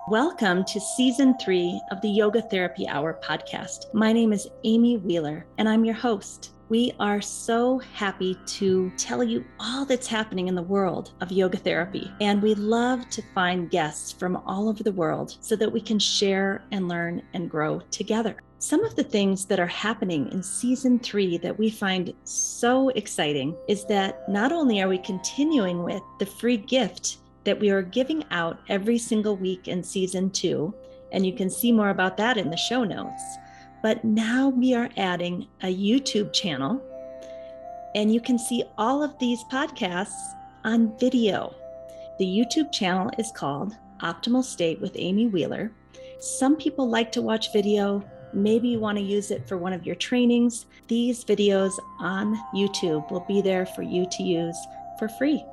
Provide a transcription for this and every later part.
Welcome to Season 3 of the Yoga Therapy Hour podcast. My name is Amy Wheeler, and I'm your host. We are so happy to tell you all that's happening in the world of yoga therapy, and we love to find guests from all over the world so that we can share and learn and grow together. Some of the things that are happening in Season 3 that we find so exciting is that not only are we continuing with the free gift that we are giving out every single week in Season 2, and you can see more about that in the show notes. But now we are adding a YouTube channel, and you can see all of these podcasts on video. The YouTube channel is called Optimal State with Amy Wheeler. Some people like to watch video. Maybe you want to use it for one of your trainings. These videos on YouTube will be there for you to use for free.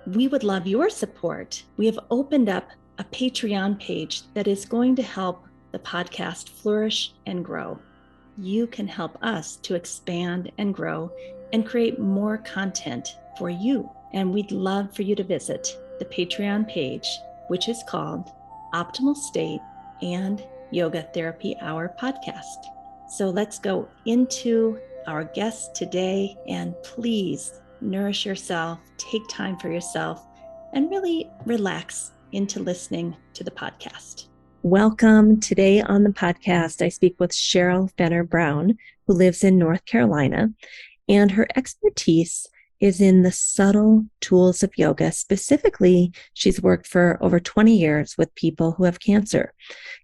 We would love your support. We have opened up a Patreon page that is going to help the podcast flourish and grow. You can help us to expand and grow and create more content for you. And we'd love for you to visit the Patreon page, which is called Optimal State and Yoga Therapy Hour podcast. So let's go into our guest today, and please nourish yourself, take time for yourself, and really relax into listening to the podcast. Welcome. Today on the podcast, I speak with Cheryl Fenner Brown, who lives in North Carolina, and her expertise is in the subtle tools of yoga. Specifically, she's worked for over 20 years with people who have cancer.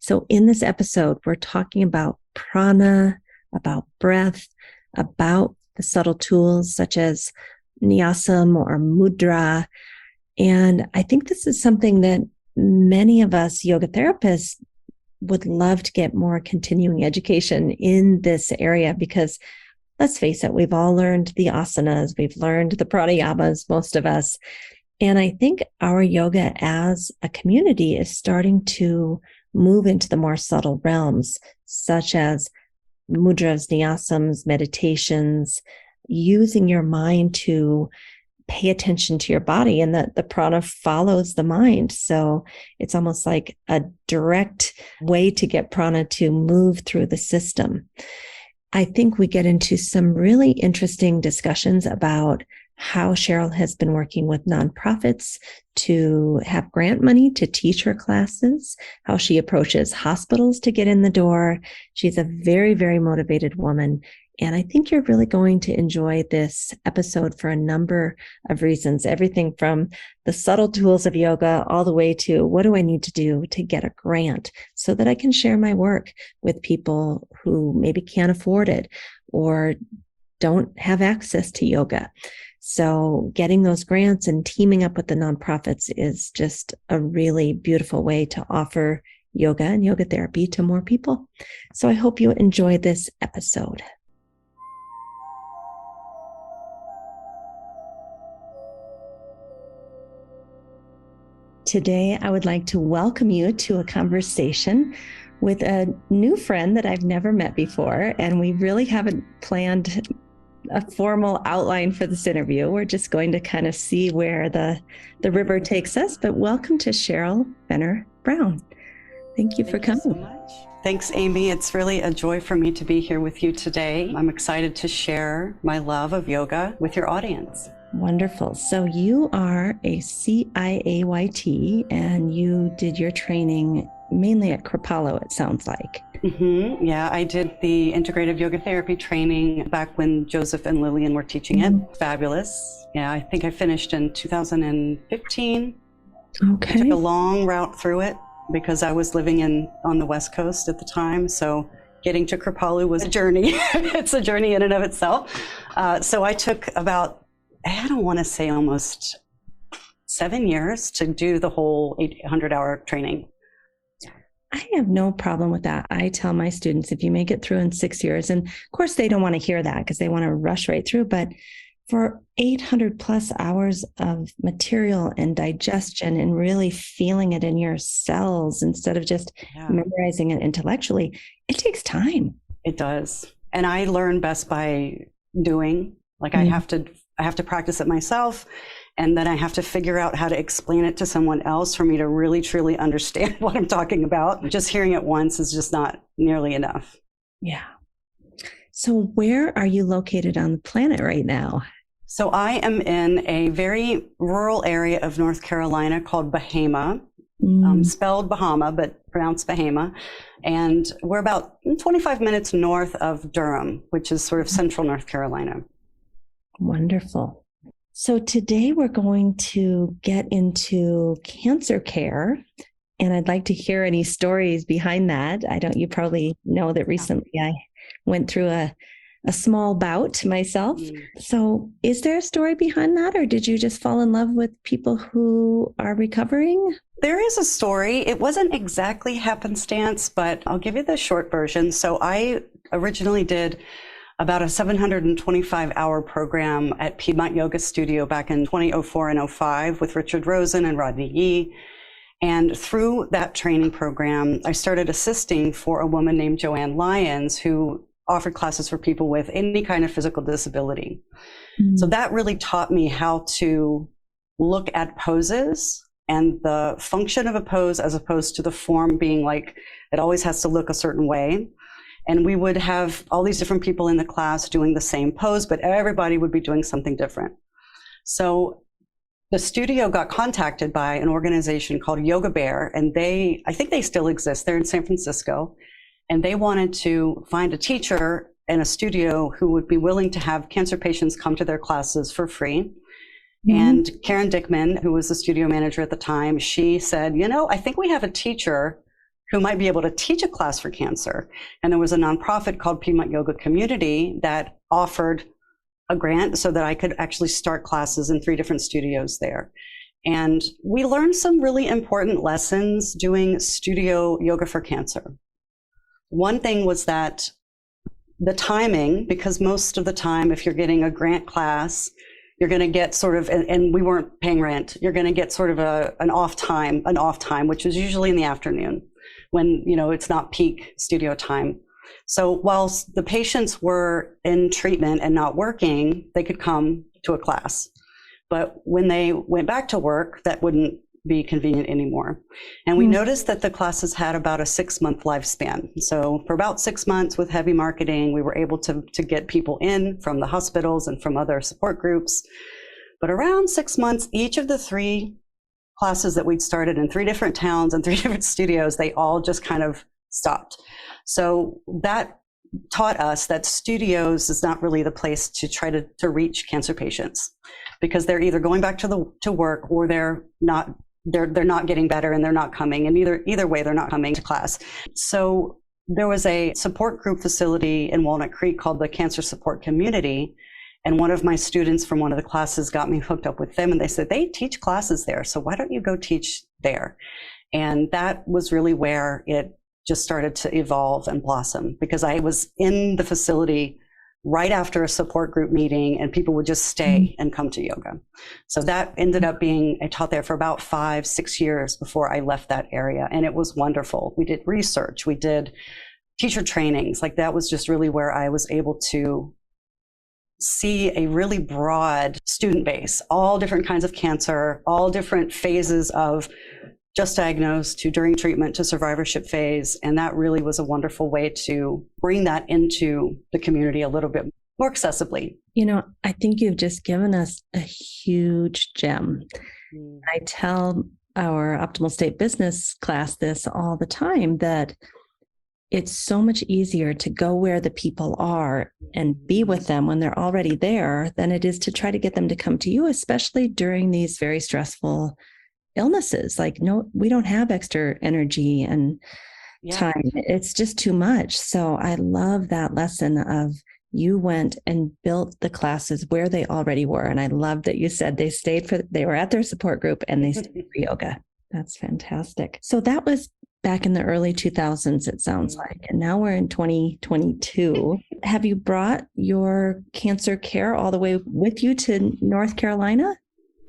So in this episode, we're talking about prana, about breath, about the subtle tools such as nyasam or mudra. And I think this is something that many of us yoga therapists would love to get more continuing education in this area, because let's face it, we've all learned the asanas, we've learned the pranayamas, most of us. And I think our yoga as a community is starting to move into the more subtle realms, such as mudras, nyasams, meditations, using your mind to pay attention to your body, and that the prana follows the mind. So it's almost like a direct way to get prana to move through the system. I think we get into some really interesting discussions about how Cheryl has been working with nonprofits to have grant money to teach her classes, how she approaches hospitals to get in the door. She's a very, very motivated woman. And I think you're really going to enjoy this episode for a number of reasons, everything from the subtle tools of yoga all the way to what do I need to do to get a grant so that I can share my work with people who maybe can't afford it or don't have access to yoga. So getting those grants and teaming up with the nonprofits is just a really beautiful way to offer yoga and yoga therapy to more people. So I hope you enjoy this episode. Today, I would like to welcome you to a conversation with a new friend that I've never met before, and we really haven't planned a formal outline for this interview. We're just going to kind of see where the river takes us, but welcome to Cheryl Fenner Brown. Thank you for coming. Thank you so much. Thanks, Amy. It's really a joy for me to be here with you today. I'm excited to share my love of yoga with your audience. Wonderful. So you are a CIAYT, and you did your training mainly at Kripalu, it sounds like. Mm-hmm. Yeah, I did the Integrative Yoga Therapy training back when Joseph and Lillian were teaching it. Fabulous. Yeah, I think I finished in 2015. Okay. I took a long route through it because I was living on the West Coast at the time. So getting to Kripalu was a journey. It's a journey in and of itself. So I took about, I don't want to say almost 7 years to do the whole 800-hour training. I have no problem with that. I tell my students, if you make it through in 6 years, and of course they don't want to hear that because they want to rush right through, but for 800 plus hours of material and digestion and really feeling it in your cells instead of just memorizing it intellectually, it takes time. It does. And I learn best by doing. Like I have to practice it myself. and then I have to figure out how to explain it to someone else for me to really, truly understand what I'm talking about. Just hearing it once is just not nearly enough. Yeah. So where are you located on the planet right now? So I am in a very rural area of North Carolina called Bahama, spelled Bahama, but pronounced Bahama. And we're about 25 minutes north of Durham, which is sort of central North Carolina. Wonderful. So today we're going to get into cancer care, and I'd like to hear any stories behind that. You probably know that recently I went through a small bout myself. So is there a story behind that, or did you just fall in love with people who are recovering? There is a story. It wasn't exactly happenstance, but I'll give you the short version. So I originally did about a 725-hour program at Piedmont Yoga Studio back in 2004 and 05 with Richard Rosen and Rodney Yee. And through that training program, I started assisting for a woman named Joanne Lyons, who offered classes for people with any kind of physical disability. So that really taught me how to look at poses and the function of a pose as opposed to the form being like, it always has to look a certain way. And we would have all these different people in the class doing the same pose, but everybody would be doing something different. So the studio got contacted by an organization called Yoga Bear, and I think they still exist. They're in San Francisco, and they wanted to find a teacher and a studio who would be willing to have cancer patients come to their classes for free. And Karen Dickman, who was the studio manager at the time, she said, I think we have a teacher who might be able to teach a class for cancer. And there was a nonprofit called Piedmont Yoga Community that offered a grant so that I could actually start classes in 3 different studios there. And we learned some really important lessons doing studio yoga for cancer. One thing was that the timing, because most of the time, if you're getting a grant class, you're going to get sort of, and we weren't paying rent, you're going to get sort of an off time, which is usually in the afternoon when, it's not peak studio time. So whilst the patients were in treatment and not working, they could come to a class. But when they went back to work, that wouldn't be convenient anymore. And we noticed that the classes had about a 6-month lifespan. So for about 6 months with heavy marketing, we were able to get people in from the hospitals and from other support groups. But around 6 months, each of the 3 classes that we'd started in 3 different towns and 3 different studios, they all just kind of stopped. So that taught us that studios is not really the place to try to reach cancer patients, because they're either going back to work, or they're not getting better and they're not coming. And either way, they're not coming to class. So there was a support group facility in Walnut Creek called the Cancer Support Community. And one of my students from one of the classes got me hooked up with them, and they said, they teach classes there, so why don't you go teach there? And that was really where it just started to evolve and blossom, because I was in the facility right after a support group meeting, and people would just stay and come to yoga. So that ended up being, I taught there for about 5-6 years before I left that area. And it was wonderful. We did research, we did teacher trainings. Like, that was just really where I was able to see a really broad student base, all different kinds of cancer, all different phases of just diagnosed to during treatment to survivorship phase. And that really was a wonderful way to bring that into the community a little bit more accessibly. I think you've just given us a huge gem. I tell our Optimal State Business class this all the time, that it's so much easier to go where the people are and be with them when they're already there than it is to try to get them to come to you, especially during these very stressful illnesses. Like, no, we don't have extra energy and time. It's just too much. So I love that lesson of, you went and built the classes where they already were. And I love that you said they were at their support group and they stayed for yoga. That's fantastic. So that was back in the early 2000s, it sounds like. And now we're in 2022. Have you brought your cancer care all the way with you to North Carolina?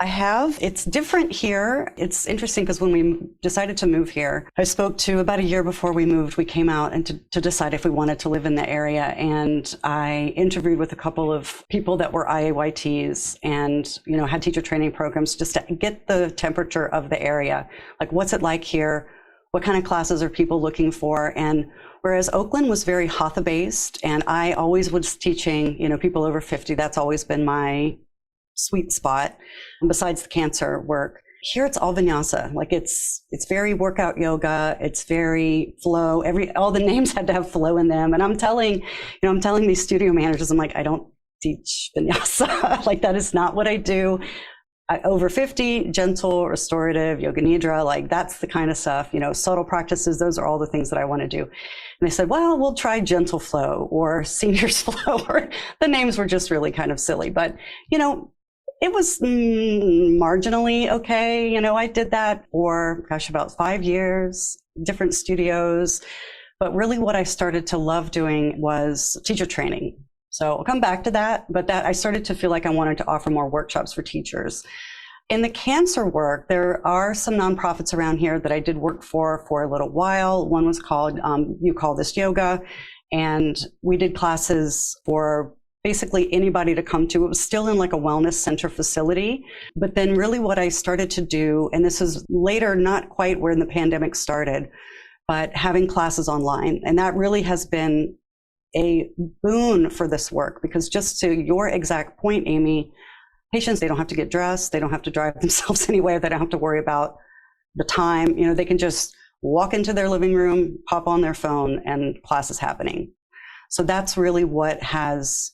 I have. It's different here. It's interesting because when we decided to move here, I spoke to about a year before we moved, we came out and to decide if we wanted to live in the area. And I interviewed with a couple of people that were IAYTs and, had teacher training programs just to get the temperature of the area. Like, what's it like here? What kind of classes are people looking for? And whereas Oakland was very Hatha based, and I always was teaching, people over 50, that's always been my sweet spot. And besides the cancer work, here it's all vinyasa. Like it's very workout yoga. It's very flow. All the names had to have flow in them. And I'm telling these studio managers, I'm like, I don't teach vinyasa. Like that is not what I do. Over 50, gentle, restorative, yoga nidra, like that's the kind of stuff, subtle practices. Those are all the things that I want to do. And they said, well, we'll try gentle flow or seniors flow. Or the names were just really kind of silly, but it was marginally okay. I did that for, about 5 years, different studios. But really what I started to love doing was teacher training. So I'll come back to that, but that I started to feel like I wanted to offer more workshops for teachers. In the cancer work, there are some nonprofits around here that I did work for a little while. One was called You Call This Yoga, and we did classes for basically anybody to come to. It was still in like a wellness center facility. But then really what I started to do, and this is later, not quite when the pandemic started, but having classes online. And that really has been a boon for this work, because just to your exact point, Amy, patients, they don't have to get dressed. They don't have to drive themselves anywhere. They don't have to worry about the time. They can just walk into their living room, pop on their phone, and class is happening. So that's really what has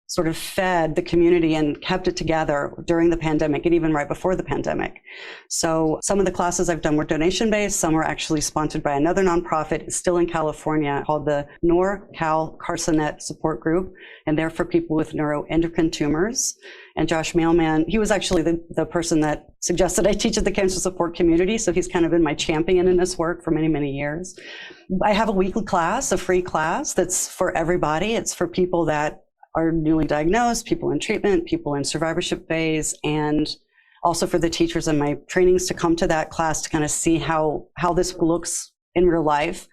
sort of fed the community and kept it together during the pandemic and even right before the pandemic. So some of the classes I've done were donation-based. Some were actually sponsored by another nonprofit still in California called the NorCal Carcinet Support Group. And they're for people with neuroendocrine tumors. And Josh Mailman, he was actually the person that suggested I teach at the cancer support community. So he's kind of been my champion in this work for many, many years. I have a weekly class, a free class that's for everybody. It's for people that are newly diagnosed, people in treatment, people in survivorship phase, and also for the teachers in my trainings to come to that class to kind of see how this looks in real life.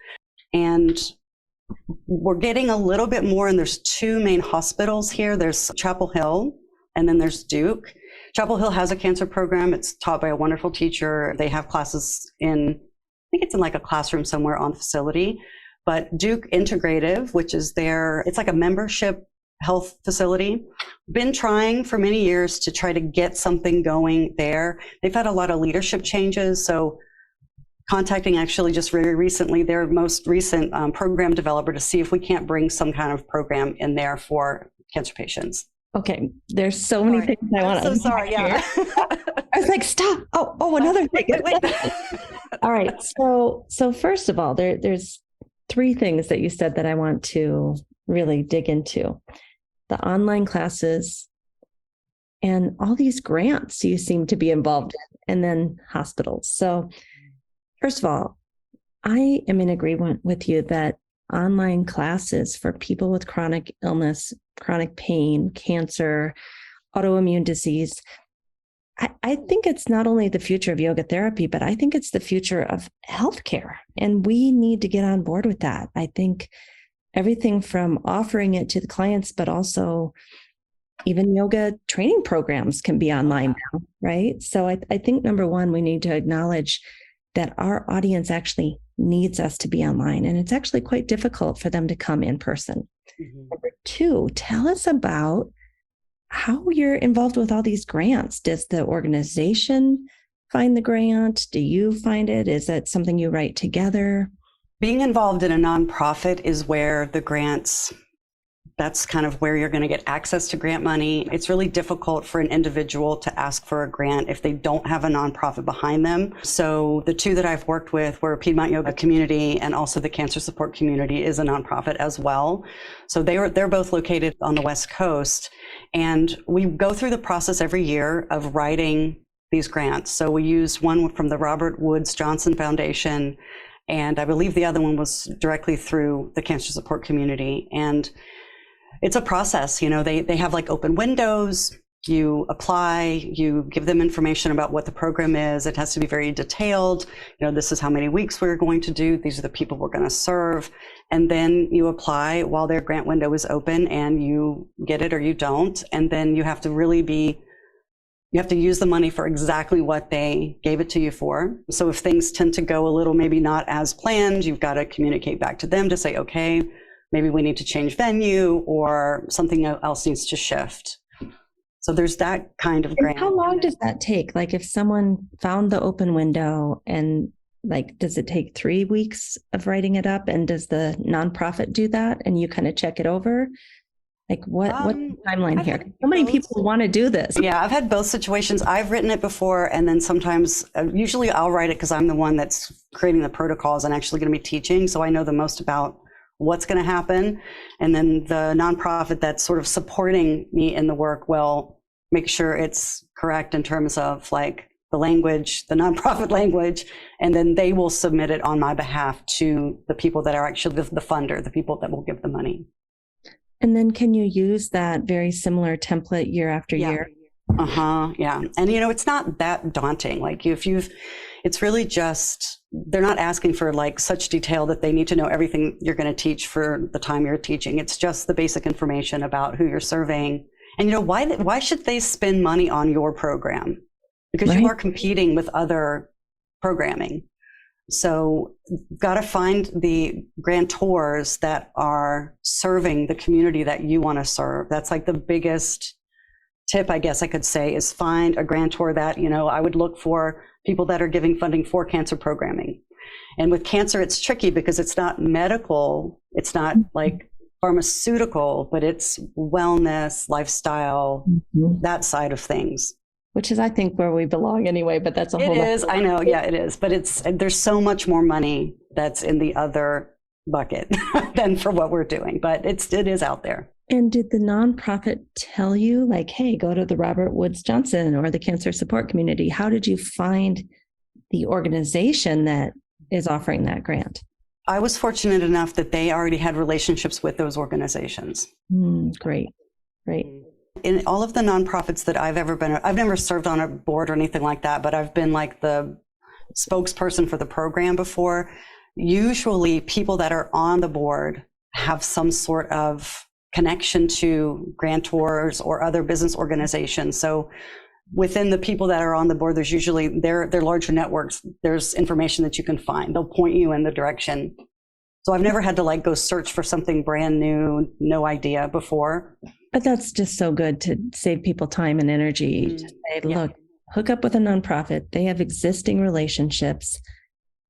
And we're getting a little bit more, and there's two main hospitals here. There's Chapel Hill, and then there's Duke. Chapel Hill has a cancer program. It's taught by a wonderful teacher. They have classes in, I think it's in like a classroom somewhere on the facility. But Duke Integrative, which is it's like a membership health facility, been trying for many years to try to get something going there. They've had a lot of leadership changes. So contacting actually just very recently their most recent program developer to see if we can't bring some kind of program in there for cancer patients. Okay, there's so many things I want to. I'm so sorry. Yeah, I was like, stop. Oh, another thing. Wait. All right. So first of all, there's three things that you said that I want to really dig into: the online classes and all these grants you seem to be involved in, and then hospitals. So first of all, I am in agreement with you that online classes for people with chronic illness, chronic pain, cancer, autoimmune disease, I think it's not only the future of yoga therapy, but I think it's the future of healthcare. And we need to get on board with that. I think everything from offering it to the clients, but also even yoga training programs can be online now, right? So I think number one, we need to acknowledge that our audience actually needs us to be online, and it's actually quite difficult for them to come in person. Mm-hmm. Number two, tell us about how you're involved with all these grants. Does the organization find the grant? Do you find it? Is that something you write together? Being involved in a nonprofit is where the grants, that's kind of where you're going to get access to grant money. It's really difficult for an individual to ask for a grant if they don't have a nonprofit behind them. So the two that I've worked with were Piedmont Yoga Community, and also the Cancer Support Community is a nonprofit as well. So they're both located on the West Coast. And we go through the process every year of writing these grants. So we used one from the Robert Woods Johnson Foundation, and I believe the other one was directly through the Cancer Support Community. And it's a process, they have like open windows. You apply, you give them information about what the program is. It has to be very detailed. This is how many weeks we're going to do. These are the people we're going to serve. And then you apply while their grant window is open, and you get it or you don't. And then you have to you have to use the money for exactly what they gave it to you for. So if things tend to go a little maybe not as planned, you've got to communicate back to them to say, okay, maybe we need to change venue or something else needs to shift. So there's that kind of grant. And how long does that take? Like if someone found the open window, and does it take 3 weeks of writing it up? And does the nonprofit do that? And you kind of check it over? What's the timeline here? So many people want to do this. Yeah, I've had both situations. I've written it before, and then sometimes, usually I'll write it because I'm the one that's creating the protocols and actually going to be teaching. So I know the most about what's going to happen. And then the nonprofit that's sort of supporting me in the work will make sure it's correct in terms of the language, the nonprofit language, and then they will submit it on my behalf to the people that are actually the funder, the people that will give the money. And then can you use that very similar template year after year? Yeah. And it's not that daunting. It's really just, they're not asking for such detail that they need to know everything you're going to teach for the time you're teaching. It's just the basic information about who you're serving. And why should they spend money on your program? Because you are competing with other programming. So you've got to find the grantors that are serving the community that you want to serve. That's the biggest tip, I guess I could say, is find a grantor that, I would look for people that are giving funding for cancer programming. And with cancer, it's tricky because it's not medical. It's not pharmaceutical, but it's wellness, lifestyle, that side of things. Which is, I think, where we belong anyway, but that's a whole lot. It is, I know, yeah, it is. But there's so much more money that's in the other bucket than for what we're doing, but it is out there. And did the nonprofit tell you, hey, go to the Robert Woods Johnson or the Cancer Support Community? How did you find the organization that is offering that grant? I was fortunate enough that they already had relationships with those organizations. Great. In all of the nonprofits that I've ever been, I've never served on a board or anything like that, but I've been the spokesperson for the program before. Usually people that are on the board have some sort of connection to grantors or other business organizations. So within the people that are on the board, there's usually, they're larger networks. There's information that you can find. They'll point you in the direction. So I've never had to go search for something brand new, no idea before. But that's just so good to save people time and energy. To say, look, hook up with a nonprofit. They have existing relationships.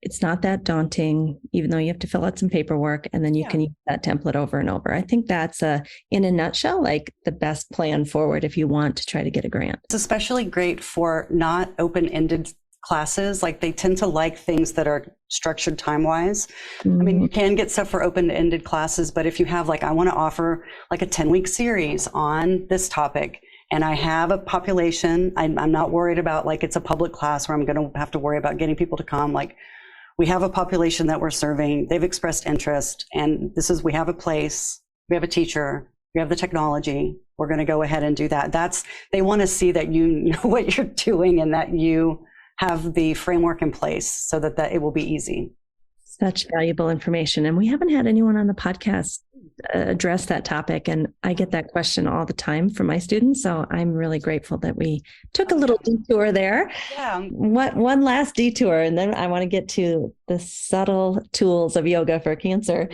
It's not that daunting, even though you have to fill out some paperwork, and then you can use that template over and over. I think that's in a nutshell, the best plan forward if you want to try to get a grant. It's especially great for not open-ended classes. They tend to like things that are structured time-wise. I mean, you can get stuff for open-ended classes, but if you have I want to offer a 10-week series on this topic, and I have a population, I'm not worried about it's a public class where I'm going to have to worry about getting people to come. We have a population that we're serving, they've expressed interest, and we have a place, we have a teacher, we have the technology, we're going to go ahead and do that. They want to see that you know what you're doing and that you have the framework in place so that it will be easy. Such valuable information. And we haven't had anyone on the podcast address that topic. And I get that question all the time from my students. So I'm really grateful that we took a little detour there. Yeah. One last detour, and then I want to get to the subtle tools of yoga for cancer.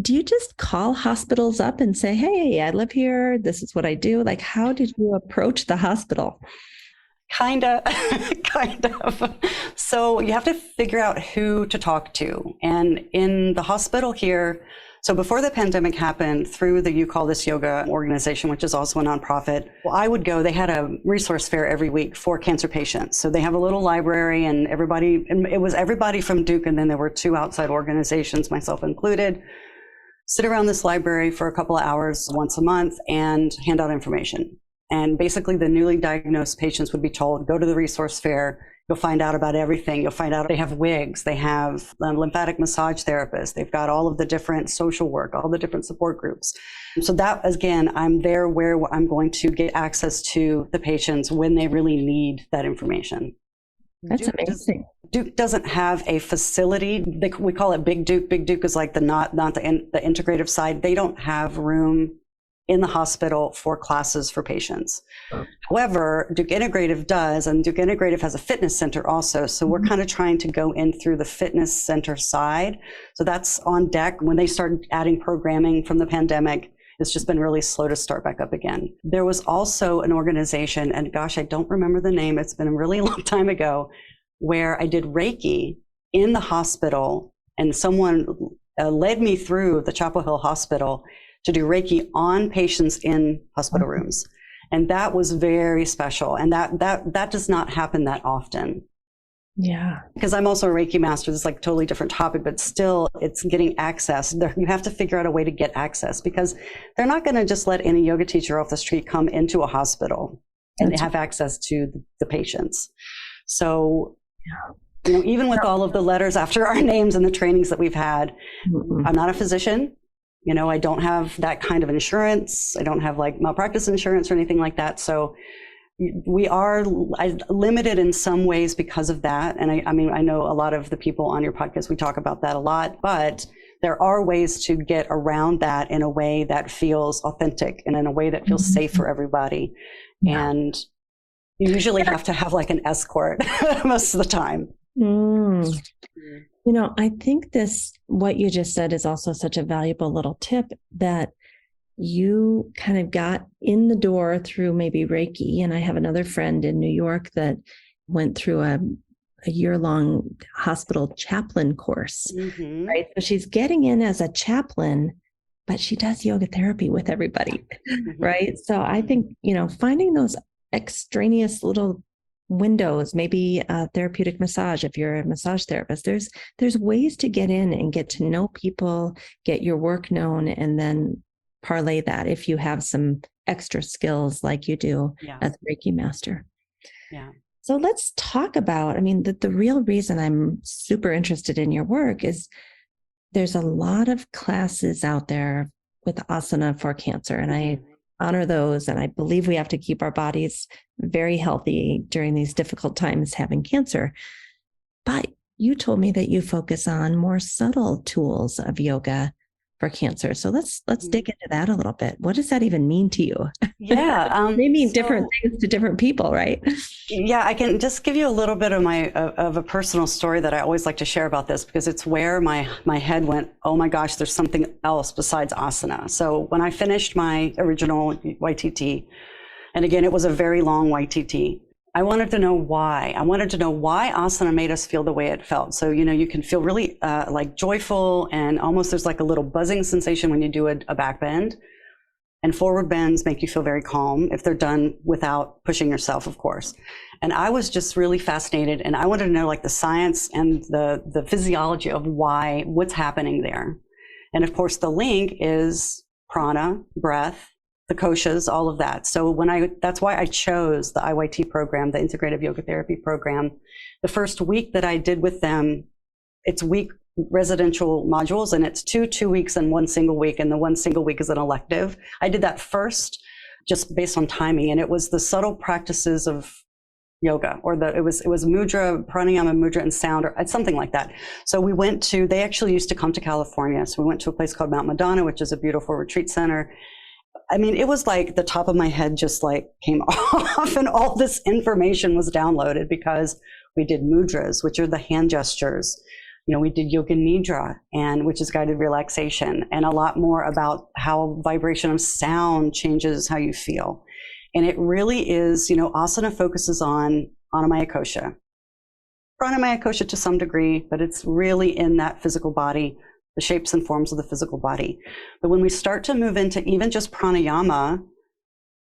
Do you just call hospitals up and say, hey, I live here, this is what I do? How did you approach the hospital? Kind of. So you have to figure out who to talk to. And in the hospital here, so before the pandemic happened, through the You Call This Yoga organization, which is also a nonprofit, I would go, they had a resource fair every week for cancer patients. So they have a little library, and it was everybody from Duke, and then there were 2 outside organizations, myself included, sit around this library for a couple of hours once a month and hand out information. And basically the newly diagnosed patients would be told, go to the resource fair, You'll find out about everything. You'll find out they have wigs, they have lymphatic massage therapists, they've got all of the different social work, all the different support groups. So that, again, I'm there where I'm going to get access to the patients when they really need that information. That's amazing. Duke doesn't have a facility. We call it Big Duke. Big Duke is like the integrative side. They don't have room in the hospital for classes for patients. However, Duke Integrative does, and Duke Integrative has a fitness center also. So we're kind of trying to go in through the fitness center side. So that's on deck. When they started adding programming from the pandemic, it's just been really slow to start back up again. There was also an organization, and gosh, I don't remember the name. It's been a really long time ago, where I did Reiki in the hospital, and someone led me through the Chapel Hill Hospital to do Reiki on patients in hospital rooms. And that was very special. And that does not happen that often. Yeah. Because I'm also a Reiki master. It's like a totally different topic, but still it's getting access. You have to figure out a way to get access, because they're not going to just let any yoga teacher off the street come into a hospital and they have access to the patients. So, even with all of the letters after our names and the trainings that we've had, I'm not a physician. I don't have that kind of insurance. I don't have like malpractice insurance or anything like that. So we are limited in some ways because of that. And I mean, I know a lot of the people on your podcast, we talk about that a lot, but there are ways to get around that in a way that feels authentic and in a way that feels safe for everybody. Yeah. And you usually have to have like an escort most of the time. I think what you just said is also such a valuable little tip, that you kind of got in the door through maybe Reiki. And I have another friend in New York that went through a year-long hospital chaplain course, right? So she's getting in as a chaplain, but she does yoga therapy with everybody, right? So I think, finding those extraneous little windows, maybe a therapeutic massage if you're a massage therapist, there's ways to get in and get to know people, get your work known, and then parlay that if you have some extra skills like you do as a Reiki master. Yeah. So let's talk about, the real reason I'm super interested in your work is there's a lot of classes out there with asana for cancer, and I honor those. And I believe we have to keep our bodies very healthy during these difficult times having cancer. But you told me that you focus on more subtle tools of yoga for cancer. So let's dig into that a little bit. What does that even mean to you? Yeah. They mean different things to different people, right? Yeah, I can just give you a little bit of a personal story that I always like to share about this, because it's where my head went, oh my gosh, there's something else besides asana. So when I finished my original YTT, and again, it was a very long YTT, I wanted to know why. I wanted to know why asana made us feel the way it felt. So, you can feel really like joyful, and almost there's like a little buzzing sensation when you do a back bend. And forward bends make you feel very calm if they're done without pushing yourself, of course. And I was just really fascinated, and I wanted to know like the science and the physiology of what's happening there. And of course, the link is prana, breath, the koshas, all of that. So that's why I chose the IYT program, the Integrative Yoga Therapy program. The first week that I did with them, it's week residential modules, and it's 2 weeks and 1 single week. And the 1 single week is an elective. I did that first just based on timing. And it was the subtle practices of yoga, or it was mudra, pranayama, mudra, and sound, or something like that. So they actually used to come to California. So we went to a place called Mount Madonna, which is a beautiful retreat center. It was like the top of my head just like came off, and all this information was downloaded, because we did mudras, which are the hand gestures. We did yoga nidra, which is guided relaxation, and a lot more about how vibration of sound changes how you feel. And it really is, asana focuses on anamaya kosha, pranamaya kosha to some degree, but it's really in that physical body, the shapes and forms of the physical body. But when we start to move into even just pranayama,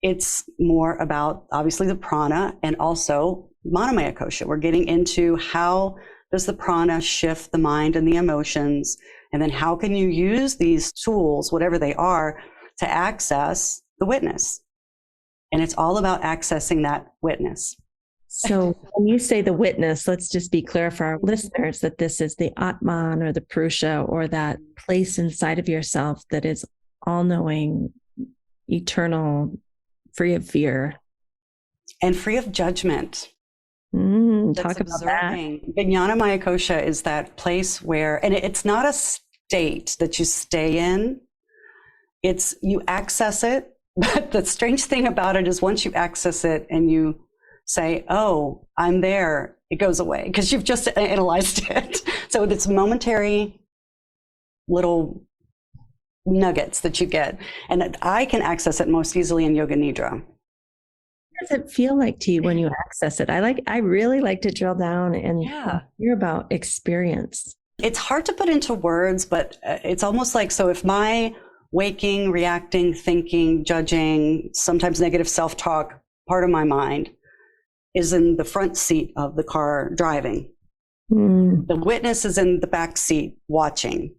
it's more about obviously the prana and also manamaya kosha. We're getting into how does the prana shift the mind and the emotions, and then how can you use these tools, whatever they are, to access the witness. And it's all about accessing that witness. So when you say the witness, let's just be clear for our listeners that this is the Atman or the Purusha or that place inside of yourself that is all-knowing, eternal, free of fear. And free of judgment. Talk about that. Vijnana Maya Kosha is that place where, and it's not a state that you stay in, it's you access it. But the strange thing about it is once you access it and you say, oh, I'm there, it goes away because you've just analyzed it. So it's momentary little nuggets that you get. And I can access it most easily in Yoga Nidra. What does it feel like to you when you access it? I really like to drill down and hear about experience. It's hard to put into words, but it's almost like, so if my waking, reacting, thinking, judging, sometimes negative self-talk part of my mind is in the front seat of the car driving. The witness is in the back seat watching.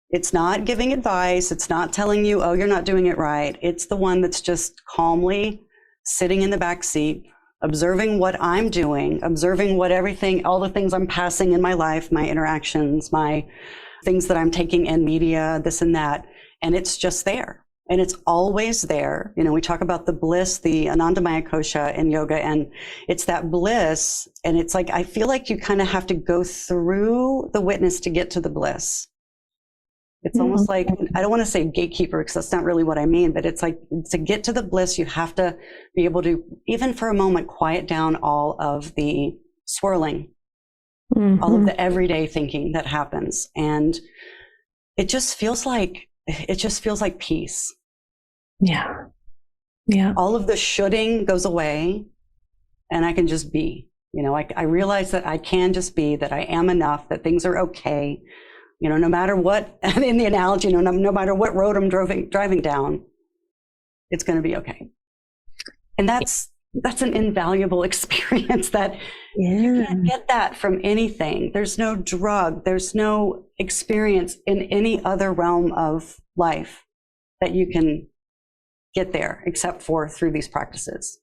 It's not giving advice. It's not telling you, oh, you're not doing it right. It's the one that's just calmly sitting in the back seat, observing what I'm doing, observing what all the things I'm passing in my life, my interactions, my things that I'm taking in media, this and that. And it's just there. And it's always there. You know, we talk about the bliss, the Anandamaya Kosha in yoga, and it's that bliss. And it's like, I feel like you kind of have to go through the witness to get to the bliss. It's almost like, I don't want to say gatekeeper because that's not really what I mean, but it's like to get to the bliss, you have to be able to, even for a moment, quiet down all of the swirling, all of the everyday thinking that happens. And it just feels like peace. Yeah. All of the shoulding goes away and I can just be, you know, I realize that I can just be, that I am enough, that things are okay. You know, no matter what, in the analogy, no matter what road I'm driving down, it's going to be okay. And that's an invaluable experience that you can't get that from anything. There's no drug, there's no experience in any other realm of life that you can get there except for through these practices.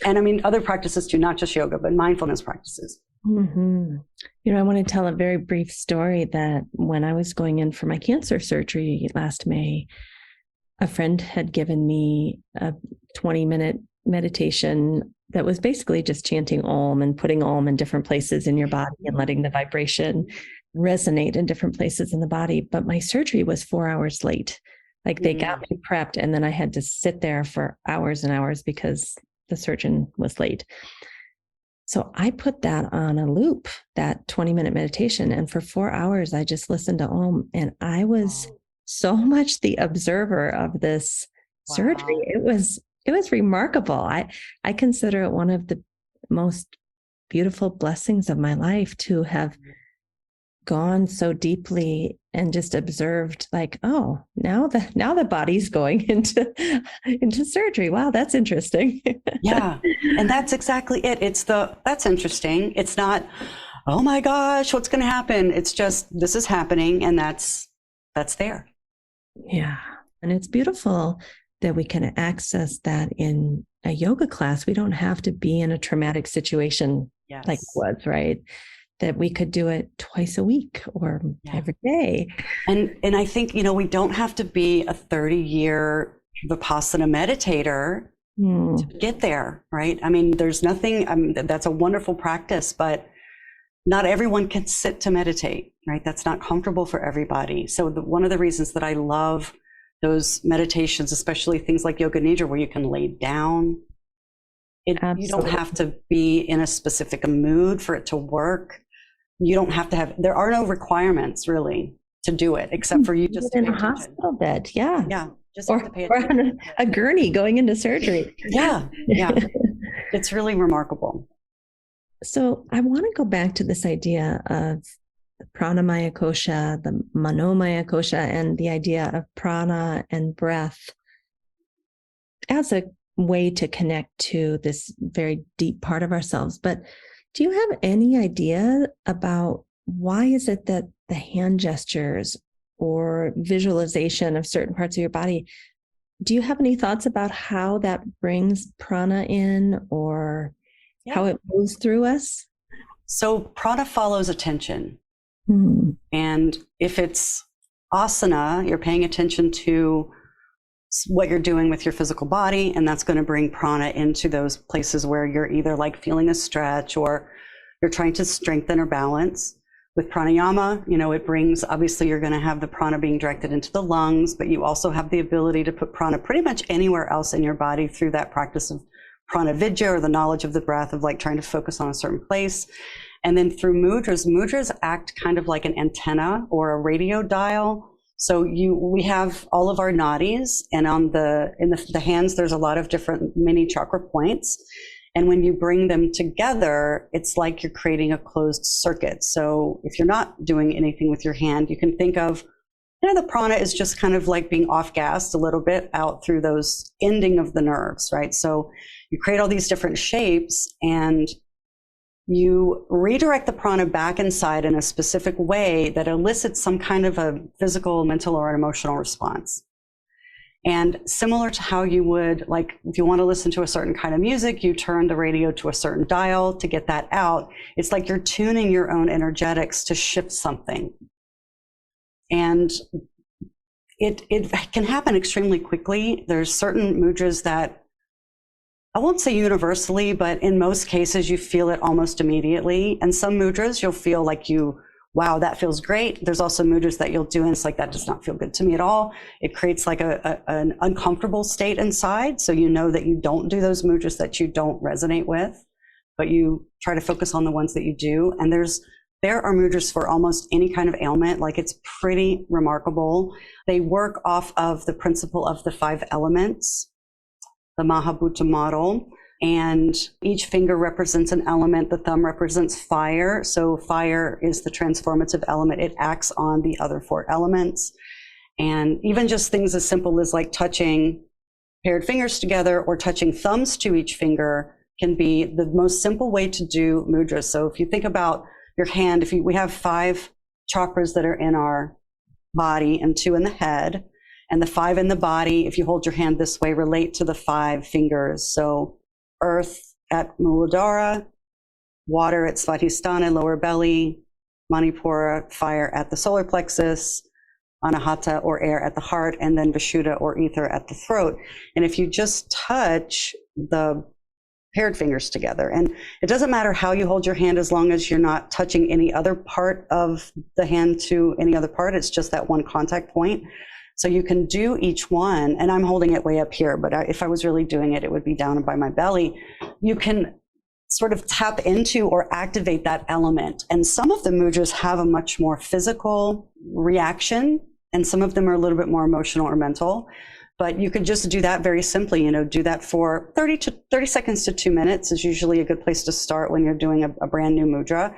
And I mean, other practices too, not just yoga, but mindfulness practices. You know, I want to tell a very brief story that when I was going in for my cancer surgery last May, a friend had given me a 20-minute meditation that was basically just chanting Om and putting Om in different places in your body and letting the vibration resonate in different places in the body. But my surgery was 4 hours late. Like they got me prepped and then I had to sit there for hours and hours because the surgeon was late. So I put that on a loop, that 20-minute meditation. And for 4 hours, I just listened to Om. And I was so much the observer of this surgery. It was remarkable. I consider it one of the most beautiful blessings of my life to have gone so deeply and just observed, like, oh, now the body's going into surgery. Wow, that's interesting. Yeah. And that's exactly it. That's interesting. It's not, oh my gosh, what's going to happen? It's just, this is happening and that's there. Yeah. And it's beautiful that we can access that in a yoga class. We don't have to be in a traumatic situation like it was, right? That we could do it twice a week or every day. And I think, you know, we don't have to be a 30-year Vipassana meditator to get there, right? I mean, there's nothing, that's a wonderful practice, but not everyone can sit to meditate, right? That's not comfortable for everybody. So one of the reasons that I love those meditations, especially things like Yoga Nidra, where you can lay down, you don't have to be in a specific mood for it to work. You don't have to there are no requirements really to do it, except for you just in a hospital bed. Yeah. Just or on a gurney going into surgery. Yeah. It's really remarkable. So I want to go back to this idea of the pranamaya kosha, the manomaya kosha, and the idea of prana and breath as a way to connect to this very deep part of ourselves. But do you have any idea about why is it that the hand gestures or visualization of certain parts of your body, do you have any thoughts about how that brings prana in, or how it moves through us? So prana follows attention. And if it's asana, you're paying attention to what you're doing with your physical body, and that's going to bring prana into those places where you're either like feeling a stretch or you're trying to strengthen or balance. With pranayama, it brings, obviously you're going to have the prana being directed into the lungs, but you also have the ability to put prana pretty much anywhere else in your body through that practice of prana vidya, or the knowledge of the breath, of like trying to focus on a certain place. And then through mudras act kind of like an antenna or a radio dial. So we have all of our nadis, and in the hands, there's a lot of different mini chakra points. And when you bring them together, it's like you're creating a closed circuit. So if you're not doing anything with your hand, you can think of, the prana is just kind of like being off-gassed a little bit out through those ending of the nerves, right? So you create all these different shapes, and you redirect the prana back inside in a specific way that elicits some kind of a physical, mental, or an emotional response. And similar to how you would, like, if you want to listen to a certain kind of music, you turn the radio to a certain dial to get that out. It's like you're tuning your own energetics to shift something. And it can happen extremely quickly. There's certain mudras that, I won't say universally, but in most cases, you feel it almost immediately. And some mudras, you'll feel like wow, that feels great. There's also mudras that you'll do, and it's like, that does not feel good to me at all. It creates like an uncomfortable state inside. So you know that you don't do those mudras that you don't resonate with, but you try to focus on the ones that you do. And there are mudras for almost any kind of ailment. Like, it's pretty remarkable. They work off of the principle of the 5 elements, the Mahabhuta model. And each finger represents an element. The thumb represents fire. So fire is the transformative element. It acts on the other 4 elements. And even just things as simple as like touching paired fingers together or touching thumbs to each finger can be the most simple way to do mudras. So if you think about your hand, we have 5 chakras that are in our body and 2 in the head. And the 5 in the body, if you hold your hand this way, relate to the 5 fingers. So earth at Muladhara, water at Svadhisthana, lower belly, Manipura, fire at the solar plexus, Anahata or air at the heart, and then Vishuddha or ether at the throat. And if you just touch the paired fingers together, and it doesn't matter how you hold your hand as long as you're not touching any other part of the hand to any other part, it's just that one contact point. So you can do each one, and I'm holding it way up here, but if I was really doing it, it would be down by my belly. You can sort of tap into or activate that element. And some of the mudras have a much more physical reaction, and some of them are a little bit more emotional or mental. But you could just do that very simply, do that for 30 seconds to 2 minutes is usually a good place to start when you're doing a brand new mudra,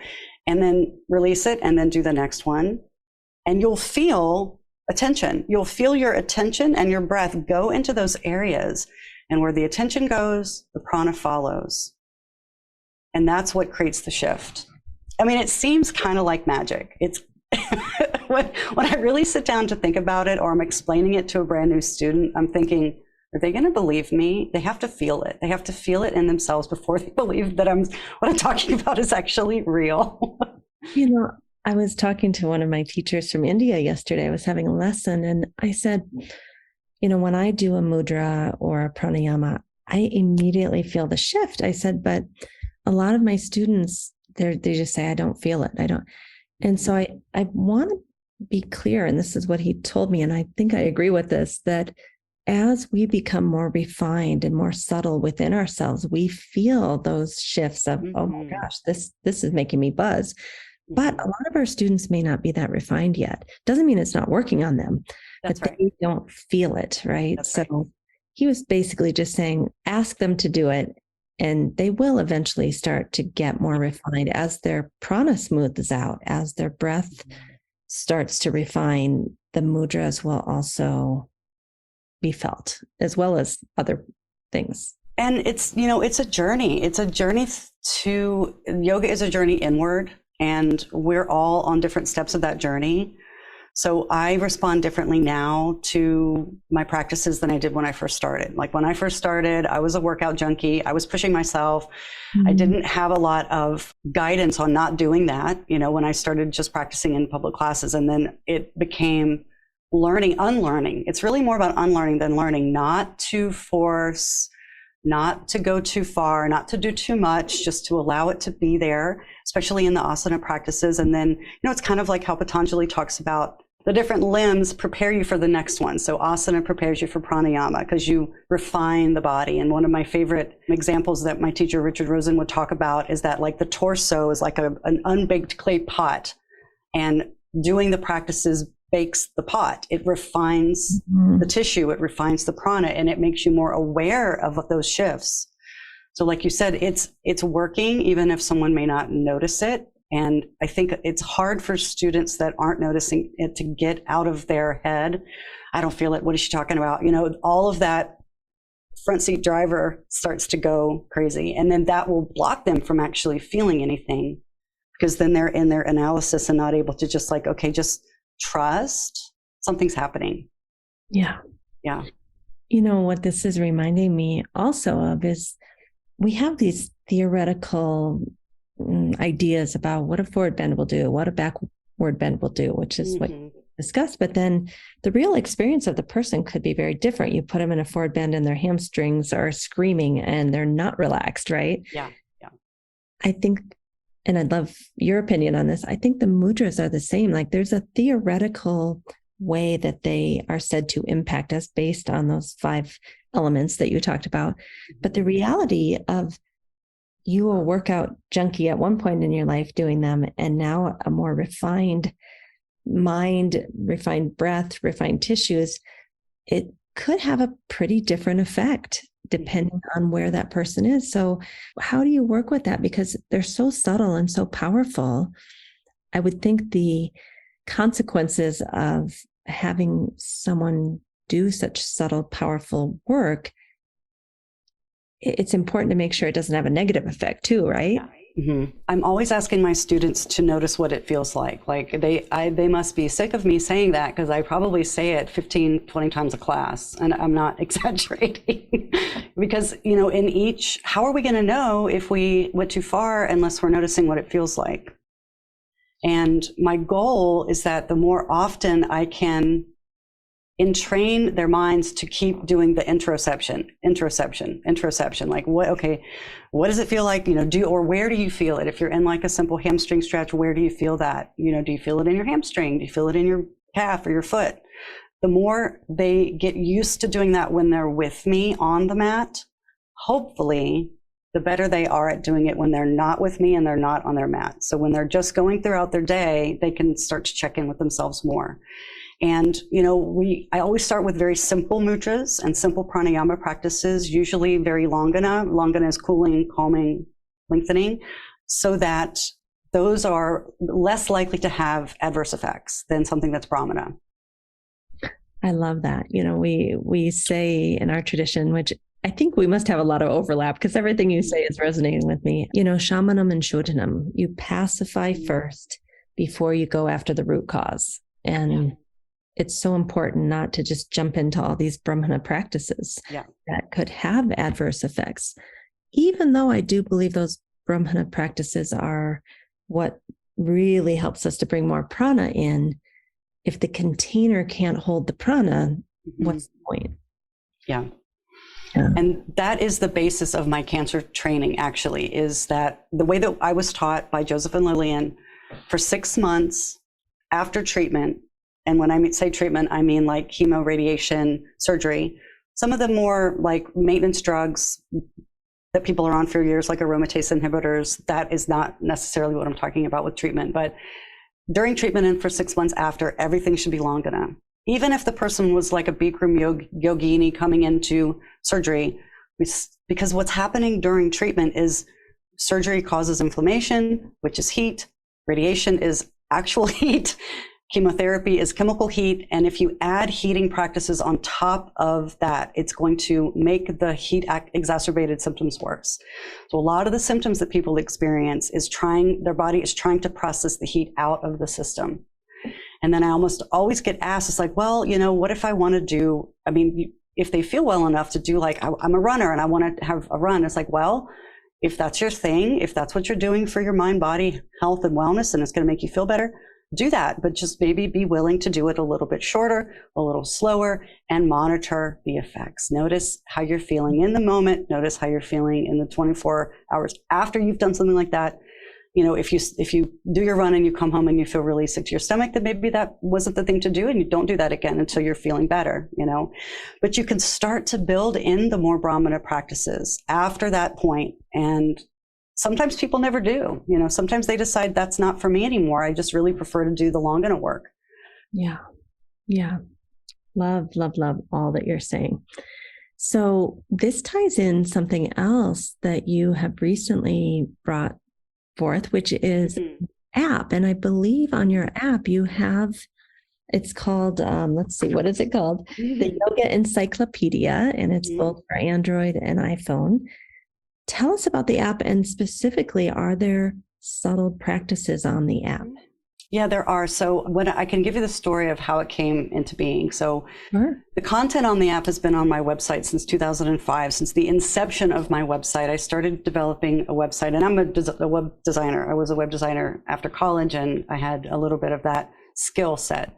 and then release it and then do the next one. And you'll feel attention. You'll feel your attention and your breath go into those areas, and where the attention goes, the prana follows. And that's what creates the shift. I mean, it seems kind of like magic. It's when I really sit down to think about it, or I'm explaining it to a brand new student, I'm thinking, are they going to believe me? They have to feel it. They have to feel it in themselves before they believe that what I'm talking about is actually real. I was talking to one of my teachers from India yesterday. I was having a lesson, and I said, when I do a mudra or a pranayama, I immediately feel the shift. I said, but a lot of my students, they just say, I don't feel it. I don't. And so I want to be clear, and this is what he told me, and I think I agree with this, that as we become more refined and more subtle within ourselves, we feel those shifts of, oh my gosh, this is making me buzz. But a lot of our students may not be that refined yet. Doesn't mean it's not working on them, but they don't feel it, right? So he was basically just saying, ask them to do it, and they will eventually start to get more refined as their prana smooths out, as their breath starts to refine. The mudras will also be felt, as well as other things. And it's a journey. It's a journey yoga is a journey inward. And we're all on different steps of that journey. So I respond differently now to my practices than I did when I first started. Like when I first started, I was a workout junkie. I was pushing myself. I didn't have a lot of guidance on not doing that, when I started just practicing in public classes. And then it became unlearning. It's really more about unlearning than learning, not to force, not to go too far, not to do too much, just to allow it to be there, especially in the asana practices. And then, it's kind of like how Patanjali talks about the different limbs prepare you for the next one. So asana prepares you for pranayama because you refine the body. And one of my favorite examples that my teacher, Richard Rosen, would talk about is that like the torso is like an unbaked clay pot, and doing the practices bakes the pot. It refines the tissue, it refines the prana, and it makes you more aware of those shifts. So like you said, it's working even if someone may not notice it. And I think it's hard for students that aren't noticing it to get out of their head. I don't feel it. What is she talking about? All of that front seat driver starts to go crazy. And then that will block them from actually feeling anything, because then they're in their analysis and not able to just like, okay, just trust something's happening. Yeah. Yeah. What this is reminding me also of is we have these theoretical ideas about what a forward bend will do, what a backward bend will do, which is what you discussed. But then the real experience of the person could be very different. You put them in a forward bend and their hamstrings are screaming and they're not relaxed, right? Yeah. Yeah. I think, and I'd love your opinion on this, I think the mudras are the same. Like there's a theoretical way that they are said to impact us based on those 5 elements that you talked about. But the reality of you a workout junkie at one point in your life doing them, and now a more refined mind, refined breath, refined tissues, it could have a pretty different effect depending on where that person is. So how do you work with that? Because they're so subtle and so powerful. I would think the consequences of having someone do such subtle, powerful work, it's important to make sure it doesn't have a negative effect too, right? Mm-hmm. I'm always asking my students to notice what it feels like. Like they must be sick of me saying that, because I probably say it 15, 20 times a class, and I'm not exaggerating. Because, in each, how are we going to know if we went too far unless we're noticing what it feels like? And my goal is that the more often I can entrain their minds to keep doing the interoception. Like what does it feel like, or where do you feel it? If you're in like a simple hamstring stretch, where do you feel that? Do you feel it in your hamstring? Do you feel it in your calf or your foot? The more they get used to doing that when they're with me on the mat, hopefully the better they are at doing it when they're not with me and they're not on their mat. So when they're just going throughout their day, they can start to check in with themselves more. And, I always start with very simple mudras and simple pranayama practices, usually very langana. Langana is cooling, calming, lengthening, so that those are less likely to have adverse effects than something that's brahmana. I love that. We say in our tradition, which I think we must have a lot of overlap because everything you say is resonating with me. Shamanam and Shodhanam, you pacify first before you go after the root cause. And it's so important not to just jump into all these Brahmana practices that could have adverse effects. Even though I do believe those Brahmana practices are what really helps us to bring more prana in, if the container can't hold the prana, what's the point? Yeah. And that is the basis of my cancer training, actually, is that the way that I was taught by Joseph and Lillian for 6 months after treatment. And when I say treatment, I mean like chemo, radiation, surgery. Some of the more like maintenance drugs that people are on for years, like aromatase inhibitors, that is not necessarily what I'm talking about with treatment. But during treatment and for 6 months after, everything should be langana. Even if the person was like a Bikram yogini coming into surgery, because what's happening during treatment is surgery causes inflammation, which is heat. Radiation is actual heat. Chemotherapy is chemical heat. And if you add heating practices on top of that, it's going to make the heat exacerbated symptoms worse. So a lot of the symptoms that people experience is their body is trying to process the heat out of the system. And then I almost always get asked, it's like, well, what if I want to do, if they feel well enough to do, like, I'm a runner and I want to have a run. It's like, well, if that's your thing, if that's what you're doing for your mind, body, health, and wellness, and it's going to make you feel better, do that. But just maybe be willing to do it a little bit shorter, a little slower, and monitor the effects. Notice how you're feeling in the moment. Notice how you're feeling in the 24 hours after you've done something like that. If you do your run and you come home and you feel really sick to your stomach, then maybe that wasn't the thing to do, and you don't do that again until you're feeling better, But you can start to build in the more Brahmana practices after that point. And sometimes people never do. Sometimes they decide that's not for me anymore. I just really prefer to do the Longana work. Yeah. Yeah. Love, love, love all that you're saying. So this ties in something else that you have recently brought forth, which is app. And I believe on your app you have, it's called, let's see, what is it called? The Yoga Encyclopedia, and it's both for Android and iPhone. Tell us about the app, and specifically, are there subtle practices on the app? Yeah, there are. So I can give you the story of how it came into being. So Sure. The content on the app has been on my website since 2005. Since the inception of my website, I started developing a website, and I'm a web designer. I was a web designer after college, and I had a little bit of that skill set.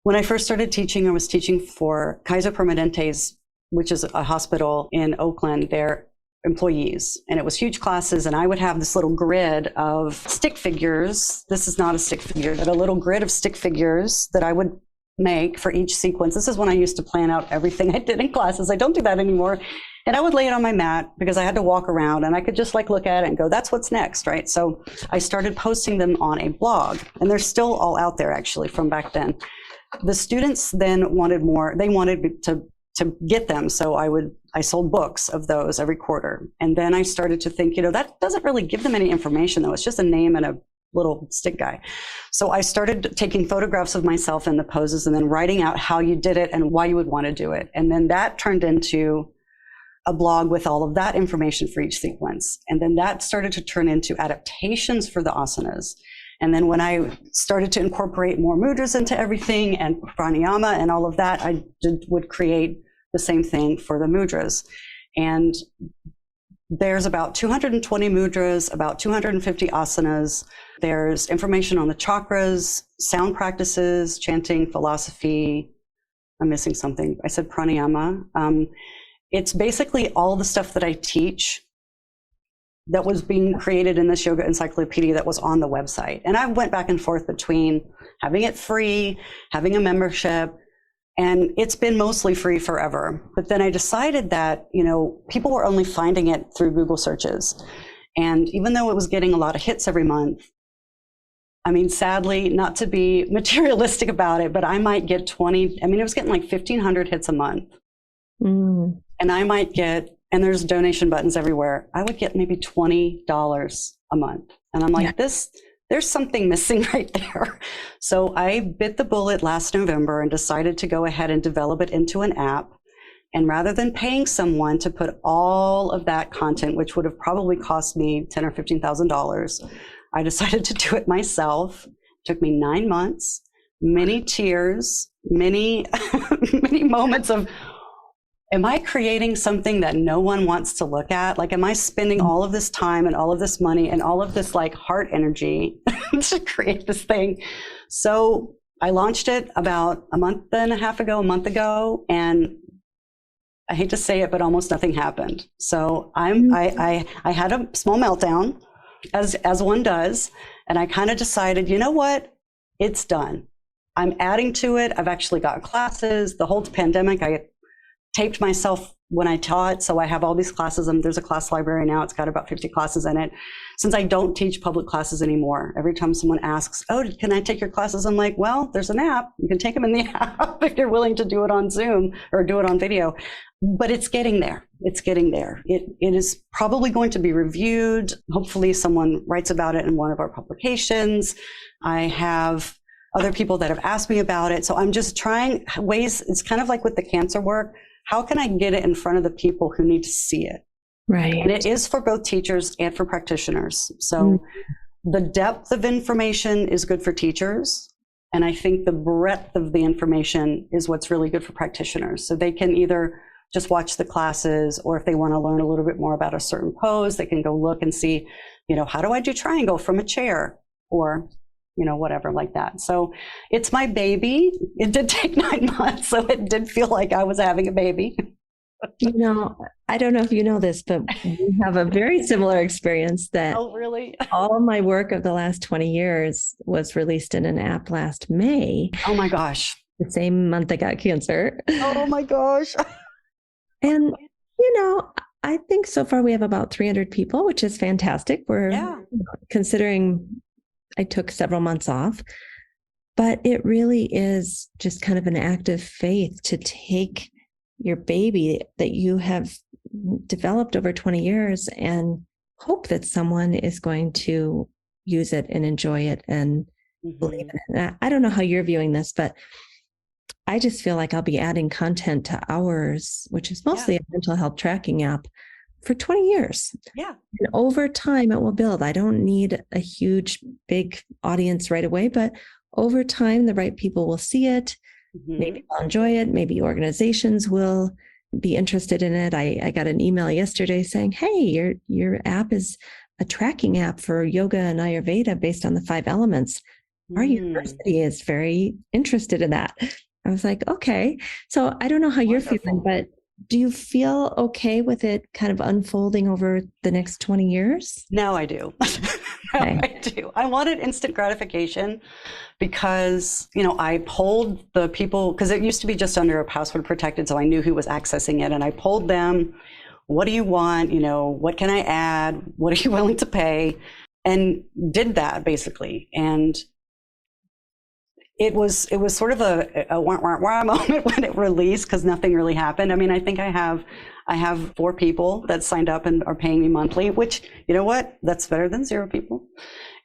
When I first started teaching, I was teaching for Kaiser Permanente's, which is a hospital in Oakland, their employees. And it was huge classes, and I would have this little grid of stick figures. This is not a stick figure, but a little grid of stick figures that I would make for each sequence. This is when I used to plan out everything I did in classes. I don't do that anymore. And I would lay it on my mat because I had to walk around, and I could just look at it and go, that's what's next, right? So I started posting them on a blog, and they're still all out there actually from back then. The students then wanted more. They wanted to get them. So I sold books of those every quarter. And then I started to think, that doesn't really give them any information though. It's just a name and a little stick guy. So I started taking photographs of myself in the poses and then writing out how you did it and why you would want to do it. And then that turned into a blog with all of that information for each sequence. And then that started to turn into adaptations for the asanas. And then when I started to incorporate more mudras into everything and pranayama and all of that, I would create the same thing for the mudras. And there's about 220 mudras, about 250 asanas. There's information on the chakras, sound practices, chanting, philosophy. I'm missing something. I said pranayama. It's basically all the stuff that I teach that was being created in this yoga encyclopedia that was on the website. And I went back and forth between having it free, having a membership, and it's been mostly free forever. But then I decided that, people were only finding it through Google searches. And even though it was getting a lot of hits every month, sadly, not to be materialistic about it, but I might get it was getting like 1,500 hits a month. And I might get, and there's donation buttons everywhere, I would get maybe $20 a month. And I'm like, there's something missing right there. So I bit the bullet last November and decided to go ahead and develop it into an app. And rather than paying someone to put all of that content, which would have probably cost me $10,000 or $15,000, I decided to do it myself. It took me 9 months, many tears, many moments of, am I creating something that no one wants to look at? Like, am I spending all of this time and all of this money and all of this heart energy to create this thing? So I launched it about a month ago, and I hate to say it, but almost nothing happened. So I had a small meltdown, as one does, and I kind of decided, you know what? It's done. I'm adding to it. I've actually got classes. The whole pandemic, I taped myself when I taught, so I have all these classes, and there's a class library now. It's got about 50 classes in it. Since I don't teach public classes anymore, every time someone asks, oh, can I take your classes? I'm like, well, there's an app. You can take them in the app if you're willing to do it on Zoom or do it on video. But it's getting there. It's getting there. It is probably going to be reviewed. Hopefully someone writes about it in one of our publications. I have other people that have asked me about it. So I'm just trying ways. It's kind of like with the cancer work. How can I get it in front of the people who need to see it? Right. And it is for both teachers and for practitioners. So the depth of information is good for teachers. And I think the breadth of the information is what's really good for practitioners. So they can either just watch the classes, or if they want to learn a little bit more about a certain pose, they can go look and see, how do I do triangle from a chair, or, whatever like that. So it's my baby. It did take 9 months, so it did feel like I was having a baby. I don't know if you know this, but we have a very similar experience that Oh, really? all my work of the last 20 years was released in an app last May. Oh my gosh. The same month I got cancer. Oh my gosh. And, I think so far we have about 300 people, which is fantastic. We're considering I took several months off, but it really is just kind of an act of faith to take your baby that you have developed over 20 years and hope that someone is going to use it and enjoy it and believe in it. And I don't know how you're viewing this, but I just feel like I'll be adding content to ours, which is mostly a mental health tracking app, for 20 years. Yeah. And over time it will build. I don't need a huge, big audience right away, but over time, the right people will see it. Maybe they'll enjoy it. Maybe organizations will be interested in it. I got an email yesterday saying, hey, your app is a tracking app for yoga and Ayurveda based on the 5 elements. Our university is very interested in that. I was like, okay. So I don't know how you're feeling, but do you feel okay with it kind of unfolding over the next 20 years? Now I do. Okay. I do. I wanted instant gratification because, I polled the people, because it used to be just under a password protected, so I knew who was accessing it. And I polled them, what do you want? What can I add? What are you willing to pay? And did that basically. And it was sort of a wah moment when it released, because nothing really happened. I mean, I think I have 4 people that signed up and are paying me monthly, which, you know what? That's better than 0 people.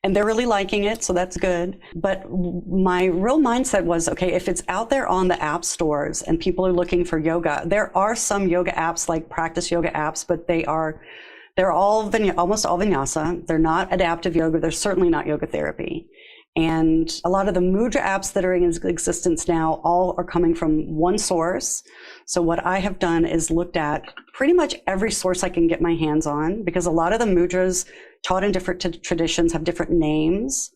And they're really liking it, so that's good. But my real mindset was, okay, if it's out there on the app stores and people are looking for yoga, there are some yoga apps like practice yoga apps, but they're all almost all vinyasa. They're not adaptive yoga. They're certainly not yoga therapy. And a lot of the mudra apps that are in existence now all are coming from one source. So what I have done is looked at pretty much every source I can get my hands on, because a lot of the mudras taught in different traditions have different names.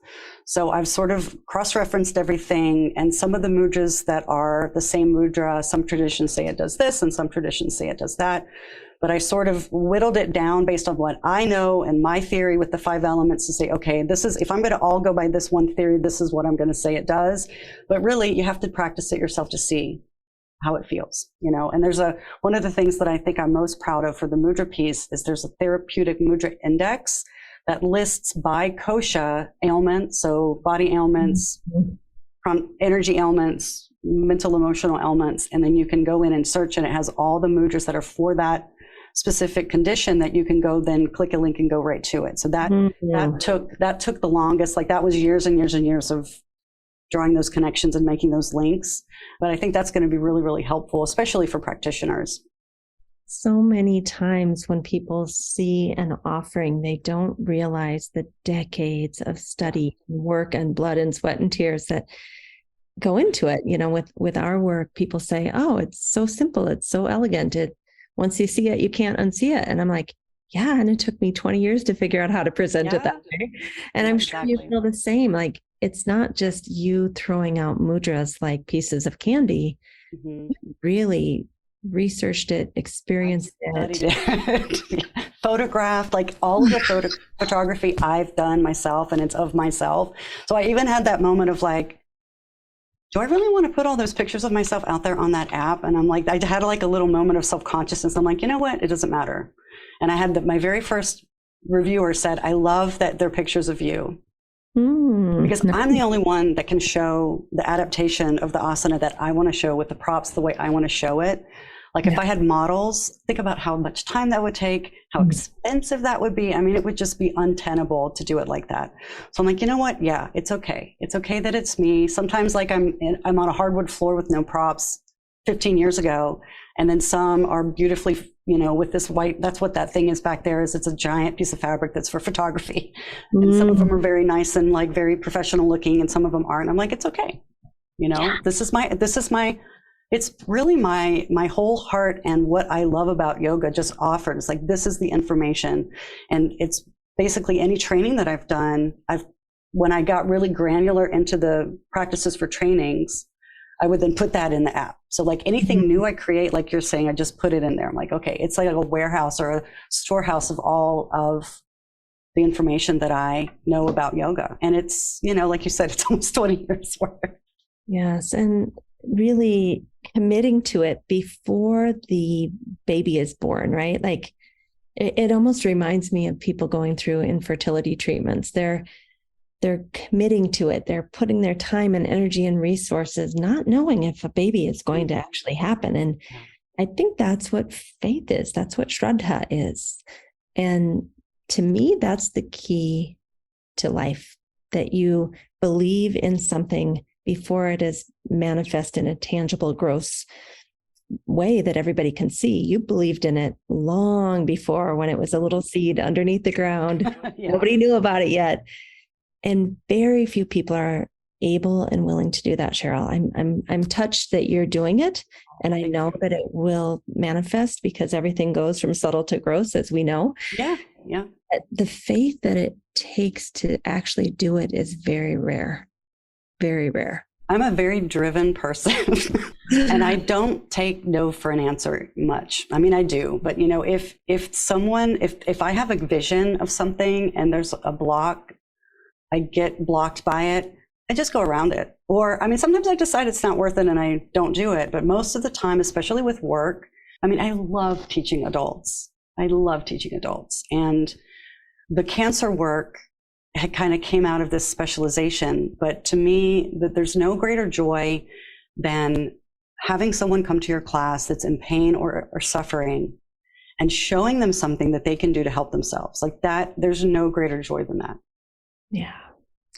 So I've sort of cross-referenced everything, and some of the mudras that are the same mudra, some traditions say it does this and some traditions say it does that. But I sort of whittled it down based on what I know and my theory with the 5 elements to say, okay, if I'm going to all go by this one theory, this is what I'm going to say it does. But really, you have to practice it yourself to see how it feels, And there's one of the things that I think I'm most proud of for the mudra piece is there's a therapeutic mudra index that lists by kosha ailments, so body ailments, energy ailments, mental emotional ailments, and then you can go in and search, and it has all the mudras that are for that specific condition that you can go then click a link and go right to it. So that took the longest. Like, that was years and years and years of drawing those connections and making those links. But I think that's going to be really, really helpful, especially for practitioners. So many times when people see an offering, they don't realize the decades of study, work, and blood and sweat and tears that go into it. With our work, people say, oh, it's so simple, it's so elegant. Once you see it, you can't unsee it. And I'm like, yeah, and it took me 20 years to figure out how to present it that way. And I'm sure you feel the same. Like, it's not just you throwing out mudras like pieces of candy. You really researched it, experienced it. Photographed, like all of the photography I've done myself, and it's of myself. So I even had that moment of like, do I really want to put all those pictures of myself out there on that app? And I'm like, I had like a little moment of self-consciousness. I'm like, you know what? It doesn't matter. And I had my very first reviewer said, I love that they're pictures of you. Because I'm the only one that can show the adaptation of the asana that I want to show with the props the way I want to show it. Like, if I had models, think about how much time that would take, how expensive that would be. I mean, it would just be untenable to do it like that. So I'm like, you know what? Yeah, it's okay. It's okay that it's me. Sometimes, like, I'm on a hardwood floor with no props. 15 years ago. And then some are beautifully, with this white, that's what that thing is back there, is it's a giant piece of fabric that's for photography. And some of them are very nice and like very professional looking, and some of them aren't. I'm like, it's okay. This is my, it's really my whole heart, and what I love about yoga just offered. It's like, this is the information. And it's basically any training that I've done. When I got really granular into the practices for trainings, I would then put that in the app. So like anything new I create, like you're saying, I just put it in there. I'm like, okay, it's like a warehouse or a storehouse of all of the information that I know about yoga. And it's, like you said, it's almost 20 years worth. Yes. And really committing to it before the baby is born, right? Like it almost reminds me of people going through infertility treatments. They're committing to it. They're putting their time and energy and resources, not knowing if a baby is going to actually happen. And I think that's what faith is. That's what Shraddha is. And to me, that's the key to life, that you believe in something before it is manifest in a tangible, gross way that everybody can see. You believed in it long before, when it was a little seed underneath the ground. Nobody knew about it yet. And very few people are able and willing to do that, Cheryl. I'm touched that you're doing it. And I know that it will manifest, because everything goes from subtle to gross, as we know. Yeah. The faith that it takes to actually do it is very rare. Very rare. I'm a very driven person and I don't take no for an answer much. I mean, I do, but if I have a vision of something and there's a block, I get blocked by it, I just go around it. Or, sometimes I decide it's not worth it and I don't do it. But most of the time, especially with work, I love teaching adults. And the cancer work had kind of came out of this specialization. But to me, that there's no greater joy than having someone come to your class that's in pain or suffering, and showing them something that they can do to help themselves. Like that, there's no greater joy than that. Yeah,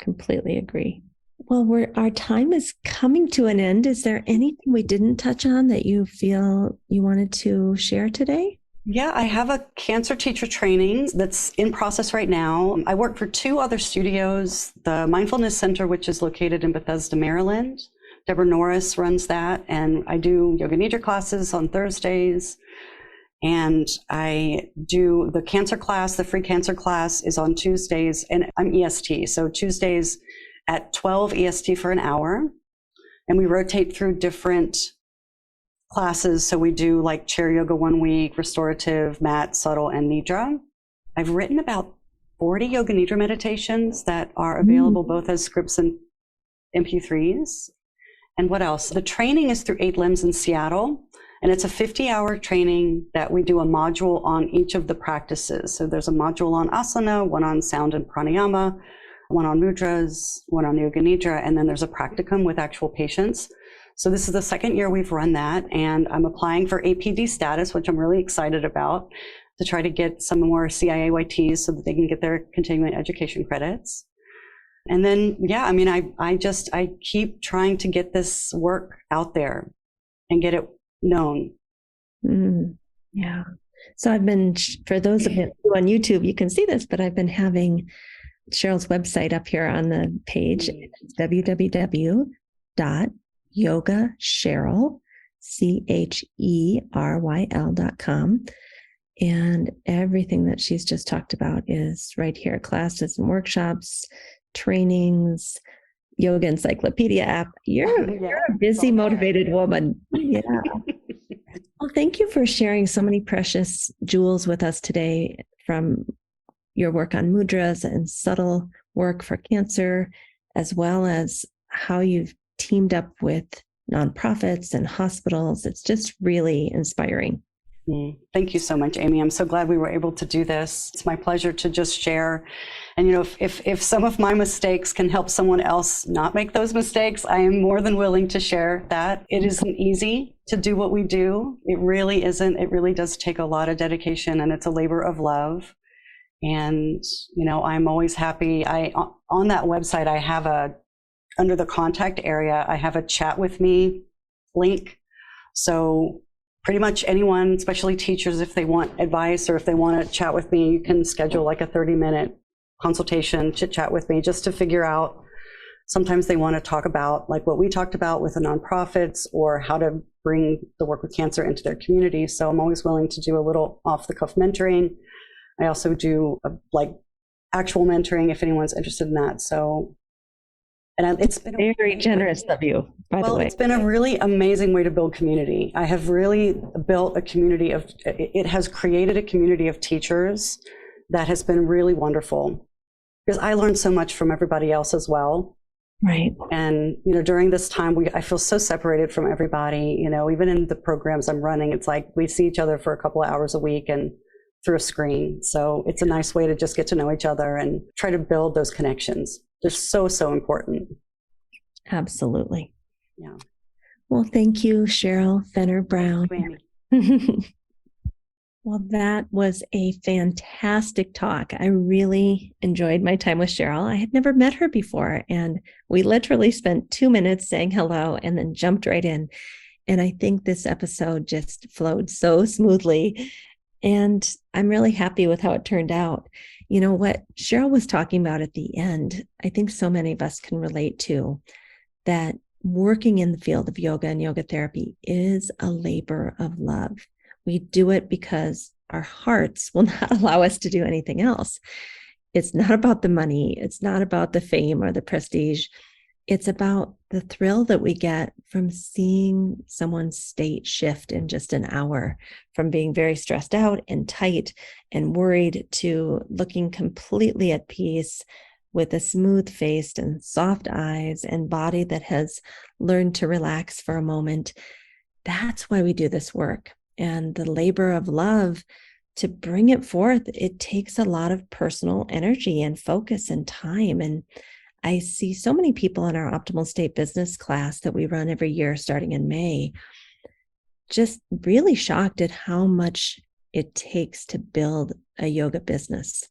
completely agree. Well, our time is coming to an end. Is there anything we didn't touch on that you feel you wanted to share today? Yeah, I have a cancer teacher training that's in process right now. I work for 2 other studios, the Mindfulness Center, which is located in Bethesda, Maryland. Deborah Norris runs that, and I do yoga nidra classes on Thursdays. And I do the cancer class, the free cancer class is on Tuesdays, and I'm EST. So Tuesdays at 12 EST for an hour. And we rotate through different classes. So we do like chair yoga 1 week, restorative, mat, subtle, and Nidra. I've written about 40 yoga Nidra meditations that are available both as scripts and MP3s. And what else? The training is through 8 Limbs in Seattle. And it's a 50-hour training that we do a module on each of the practices. So there's a module on asana, one on sound and pranayama, one on mudras, one on yoga nidra, and then there's a practicum with actual patients. So this is the 2nd year we've run that, and I'm applying for APD status, which I'm really excited about, to try to get some more CIAYTs so that they can get their continuing education credits. And then, I keep trying to get this work out there and get it known. Yeah. So I've been, for those of you on YouTube, you can see this, but I've been having Cheryl's website up here on the page. It's www.yogacheryl.com. And everything that she's just talked about is right here. Classes and workshops, trainings, yoga encyclopedia app. You're a busy, motivated woman. Yeah. Well, thank you for sharing so many precious jewels with us today, from your work on mudras and subtle work for cancer, as well as how you've teamed up with nonprofits and hospitals. It's just really inspiring. Thank you so much, Amy. I'm so glad we were able to do this. It's my pleasure to just share. And, if some of my mistakes can help someone else not make those mistakes, I am more than willing to share that. It isn't easy to do what we do. It really isn't. It really does take a lot of dedication, and it's a labor of love. And, I'm always happy. On that website, I have under the contact area, I have a chat with me link. So pretty much anyone, especially teachers, if they want advice or if they want to chat with me, you can schedule like a 30-minute consultation, chit chat with me just to figure out. Sometimes they want to talk about like what we talked about with the nonprofits or how to bring the work with cancer into their community. So I'm always willing to do a little off the cuff mentoring. I also do like actual mentoring if anyone's interested in that. So, and it's been very generous of you, by the way. It's been a really amazing way to build community. I have really built a community of, it has created a community of teachers that has been really wonderful because I learned so much from everybody else as well. Right. And, during this time, I feel so separated from everybody, even in the programs I'm running, it's like we see each other for a couple of hours a week and through a screen. So it's a nice way to just get to know each other and try to build those connections. They're so, so important. Absolutely. Yeah. Well, thank you, Cheryl Fenner Brown. Well, that was a fantastic talk. I really enjoyed my time with Cheryl. I had never met her before, and we literally spent 2 minutes saying hello and then jumped right in. And I think this episode just flowed so smoothly. And I'm really happy with how it turned out. What Cheryl was talking about at the end, I think so many of us can relate to, that working in the field of yoga and yoga therapy is a labor of love. We do it because our hearts will not allow us to do anything else. It's not about the money. It's not about the fame or the prestige. It's about the thrill that we get from seeing someone's state shift in just an hour, from being very stressed out and tight and worried to looking completely at peace with a smooth face and soft eyes and body that has learned to relax for a moment. That's why we do this work. And the labor of love, to bring it forth, it takes a lot of personal energy and focus and time. And I see so many people in our Optimal State business class that we run every year starting in May, just really shocked at how much it takes to build a yoga business.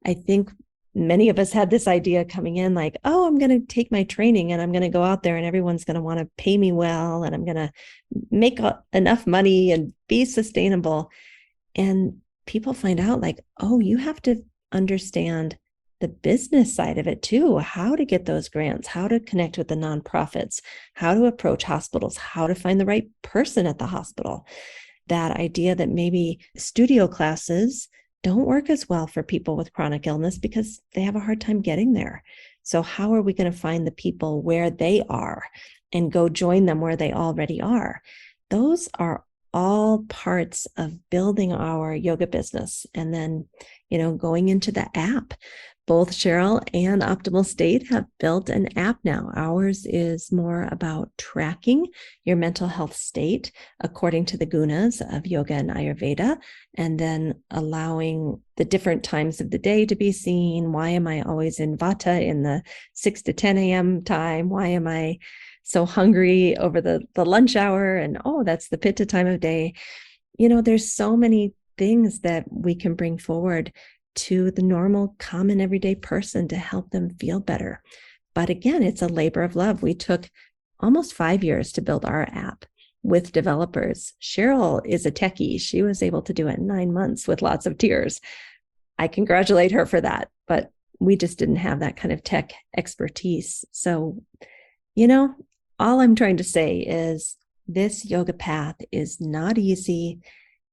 I think many of us had this idea coming in like, oh, I'm going to take my training and I'm going to go out there and everyone's going to want to pay me well and I'm going to make enough money and be sustainable. And people find out like, oh, you have to understand the business side of it too, how to get those grants, how to connect with the nonprofits, how to approach hospitals, how to find the right person at the hospital. That idea that maybe studio classes don't work as well for people with chronic illness because they have a hard time getting there. So how are we going to find the people where they are and go join them where they already are? Those are all parts of building our yoga business. And then, going into the app. Both Cheryl and Optimal State have built an app now. Ours is more about tracking your mental health state according to the gunas of yoga and Ayurveda, and then allowing the different times of the day to be seen. Why am I always in Vata in the 6 to 10 a.m. time? Why am I so hungry over the lunch hour? And that's the Pitta time of day. There's so many things that we can bring forward to the normal, common, everyday person to help them feel better. But again, it's a labor of love. We took almost 5 years to build our app with developers. Cheryl is a techie. She was able to do it in 9 months with lots of tears. I congratulate her for that, but we just didn't have that kind of tech expertise. So, all I'm trying to say is this yoga path is not easy.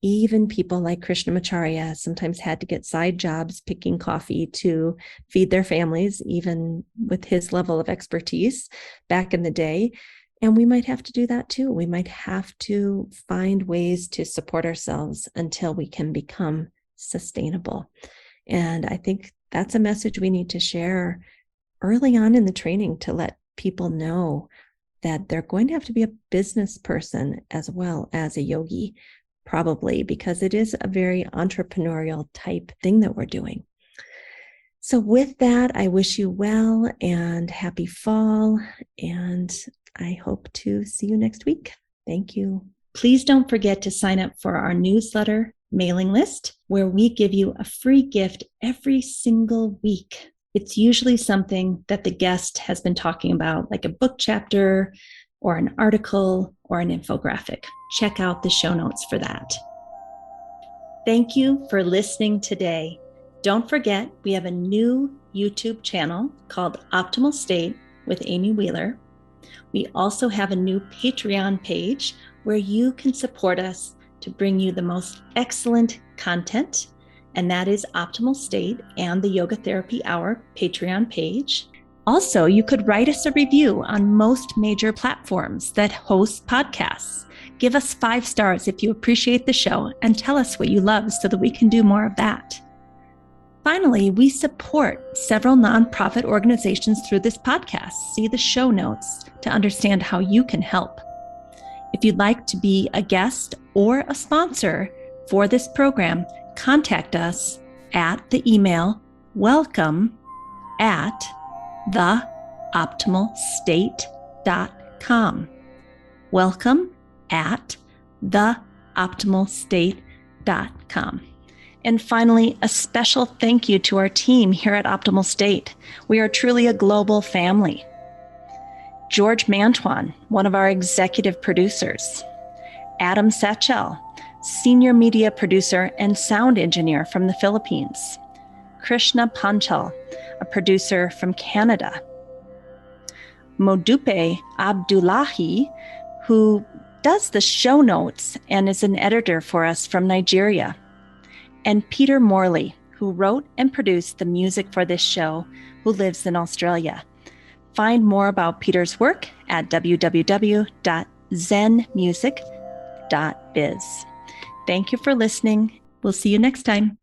Even people like Krishnamacharya sometimes had to get side jobs picking coffee to feed their families, even with his level of expertise back in the day. And we might have to do that too. We might have to find ways to support ourselves until we can become sustainable. And I think that's a message we need to share early on in the training to let people know that they're going to have to be a business person as well as a yogi. Probably because it is a very entrepreneurial type thing that we're doing. So with that, I wish you well and happy fall, and I hope to see you next week. Thank you. Please don't forget to sign up for our newsletter mailing list, where we give you a free gift every single week. It's usually something that the guest has been talking about, like a book chapter or an article or an infographic. Check out the show notes for that. Thank you for listening today. Don't forget, we have a new YouTube channel called Optimal State with Amy Wheeler. We also have a new Patreon page where you can support us to bring you the most excellent content, and that is Optimal State and the Yoga Therapy Hour Patreon page. Also, you could write us a review on most major platforms that host podcasts. Give us 5 stars if you appreciate the show and tell us what you love so that we can do more of that. Finally, we support several nonprofit organizations through this podcast. See the show notes to understand how you can help. If you'd like to be a guest or a sponsor for this program, contact us at the email welcome@theoptimalstate.com. welcome@theoptimalstate.com. And finally, a special thank you to our team here at Optimal State. We are truly a global family. George Mantuan, one of our executive producers. Adam Satchel, senior media producer and sound engineer from the Philippines. Krishna Panchal, a producer from Canada. Modupe Abdullahi, who does the show notes and is an editor for us from Nigeria. And Peter Morley, who wrote and produced the music for this show, who lives in Australia. Find more about Peter's work at www.zenmusic.biz. Thank you for listening. We'll see you next time.